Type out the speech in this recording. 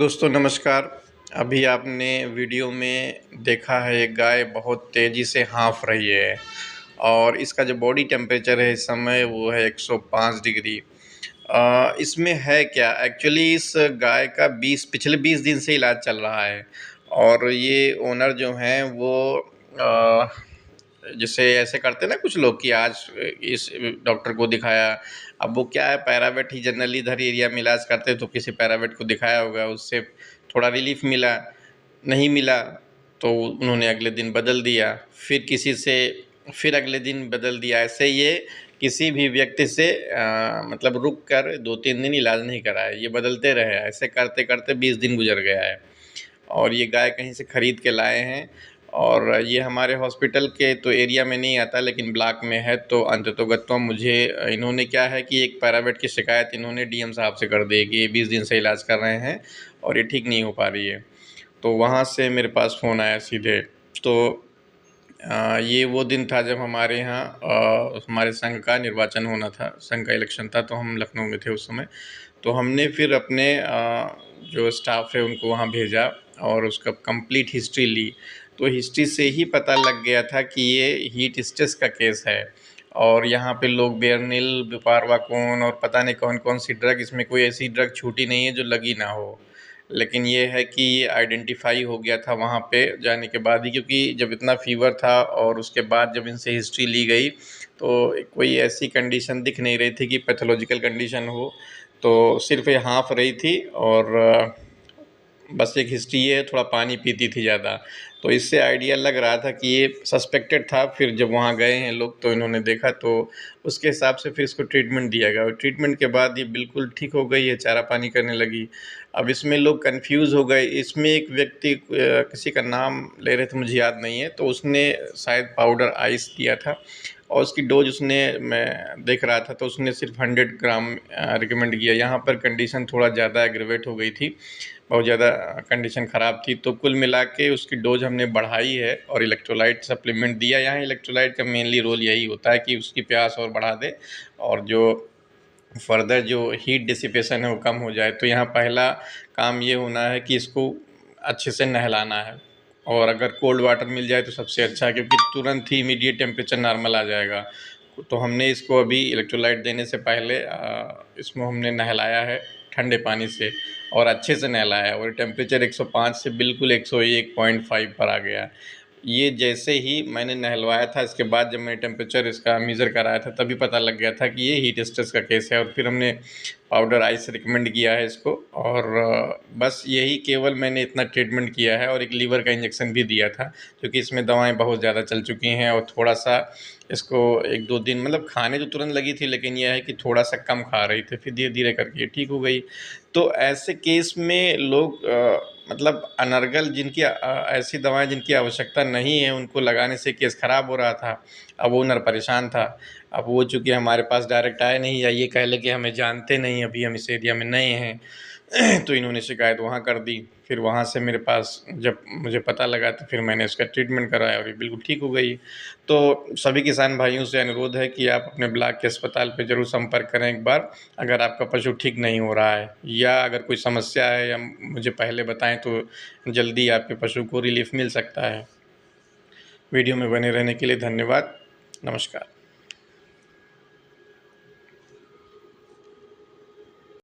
दोस्तों नमस्कार। अभी आपने वीडियो में देखा है एक गाय बहुत तेज़ी से हाँफ़ रही है और इसका जो बॉडी टेम्परेचर है इस समय वो है 105 डिग्री। इसमें है क्या एक्चुअली इस गाय का 20 पिछले 20 दिन से इलाज चल रहा है और ये ओनर जो हैं वो अ, जैसे ऐसे करते हैं ना कुछ लोग कि आज इस डॉक्टर को दिखाया। अब वो क्या है, प्राइवेट ही जनरली इधर एरिया में इलाज करते हैं, तो किसी प्राइवेट को दिखाया होगा, उससे थोड़ा रिलीफ मिला। नहीं मिला तो उन्होंने अगले दिन बदल दिया, फिर किसी से फिर अगले दिन बदल दिया। ऐसे ये किसी भी व्यक्ति से मतलब रुक कर 2-3 दिन इलाज नहीं कराया, ये बदलते रहे। ऐसे करते करते 20 दिन गुजर गया है और ये गाय कहीं से ख़रीद के लाए हैं और ये हमारे हॉस्पिटल के तो एरिया में नहीं आता, लेकिन ब्लॉक में है। तो अंततोगत्वा मुझे इन्होंने क्या है कि एक पैरावेट की शिकायत इन्होंने डीएम साहब से कर दी है कि ये 20 दिन से इलाज कर रहे हैं और ये ठीक नहीं हो पा रही है। तो वहाँ से मेरे पास फ़ोन आया सीधे। तो ये वो दिन था जब हमारे यहाँ हमारे संघ का निर्वाचन होना था, संघ का इलेक्शन था, तो हम लखनऊ में थे उस समय। तो हमने फिर अपने जो स्टाफ है उनको वहाँ भेजा और उसका कंप्लीट हिस्ट्री ली। तो हिस्ट्री से ही पता लग गया था कि ये हीट स्ट्रेस का केस है और यहाँ पे लोग बेयरनिल, बुपारवाकोन और पता नहीं कौन-कौन सी ड्रग, इसमें कोई ऐसी ड्रग छूटी नहीं है जो लगी ना हो। लेकिन ये है कि ये आइडेंटिफ़ाई हो गया था वहाँ पे जाने के बाद ही, क्योंकि जब इतना फ़ीवर था और उसके बाद जब इनसे हिस्ट्री ली गई, तो कोई ऐसी कंडीशन दिख नहीं रही थी कि पैथोलॉजिकल कंडीशन हो। तो सिर्फ़ ये हाँफ़ रही थी और बस एक हिस्ट्री ये है, थोड़ा पानी पीती थी ज़्यादा। तो इससे आइडिया लग रहा था कि ये सस्पेक्टेड था। फिर जब वहाँ गए हैं लोग तो इन्होंने देखा, तो उसके हिसाब से फिर इसको ट्रीटमेंट दिया गया और ट्रीटमेंट के बाद ये बिल्कुल ठीक हो गई है, चारा पानी करने लगी। अब इसमें लोग कन्फ्यूज़ हो गए। इसमें एक व्यक्ति किसी का नाम ले रहे थे, मुझे याद नहीं है, तो उसने शायद पाउडर आइस दिया था और उसकी डोज़ उसने, मैं देख रहा था, तो उसने सिर्फ़ 100 ग्राम रिकमेंड किया। यहाँ पर कंडीशन थोड़ा ज़्यादा एग्रवेट हो गई थी, बहुत ज़्यादा कंडीशन ख़राब थी। तो कुल मिला के उसकी डोज़ हमने बढ़ाई है और इलेक्ट्रोलाइट सप्लीमेंट दिया। यहाँ इलेक्ट्रोलाइट का मेनली रोल यही होता है कि उसकी प्यास और बढ़ा दे और जो फर्दर जो हीट डिसिपेशन है वो कम हो जाए। तो यहाँ पहला काम ये होना है कि इसको अच्छे से नहलाना है और अगर कोल्ड वाटर मिल जाए तो सबसे अच्छा है, क्योंकि तुरंत ही इमीडिएट टेम्परेचर नॉर्मल आ जाएगा। तो हमने इसको अभी इलेक्ट्रोलाइट देने से पहले इसमें हमने नहलाया है ठंडे पानी से और अच्छे से नहलाया है और टेम्परेचर 105 से बिल्कुल 101.5 पर आ गया। ये जैसे ही मैंने नहलवाया था, इसके बाद जब मैंने टेम्परेचर इसका मेज़र कराया था, तभी पता लग गया था कि ये हीट स्ट्रेस का केस है और फिर हमने पाउडर आइस रिकमेंड किया है इसको। और बस यही केवल मैंने इतना ट्रीटमेंट किया है और एक लीवर का इंजेक्शन भी दिया था, क्योंकि इसमें दवाएँ बहुत ज़्यादा चल चुकी हैं और थोड़ा-सा इसको 1-2 दिन मतलब खाने तो तुरंत लगी थी, लेकिन यह है कि थोड़ा-सा कम खा रही थी, फिर धीरे-धीरे करके ये ठीक हो गई। तो ऐसे केस में लोग मतलब अनर्गल जिनकी ऐसी दवाएँ जिनकी आवश्यकता नहीं है, उनको लगाने से केस ख़राब हो रहा था। अब ओनर परेशान था। अब वो चूँकि हमारे पास डायरेक्ट आए नहीं, या ये कह लें कि हमें जानते नहीं, अभी हम इस एरिया में नए हैं, तो इन्होंने शिकायत वहाँ कर दी। फिर वहाँ से मेरे पास जब मुझे पता लगा तो फिर मैंने इसका ट्रीटमेंट कराया और ये बिल्कुल ठीक हो गई। तो सभी किसान भाइयों से अनुरोध है कि आप अपने ब्लॉक के अस्पताल पे ज़रूर संपर्क करें एक बार, अगर आपका पशु ठीक नहीं हो रहा है या अगर कोई समस्या है, या मुझे पहले बताएँ तो जल्दी आपके पशु को रिलीफ़ मिल सकता है। वीडियो में बने रहने के लिए धन्यवाद। नमस्कार।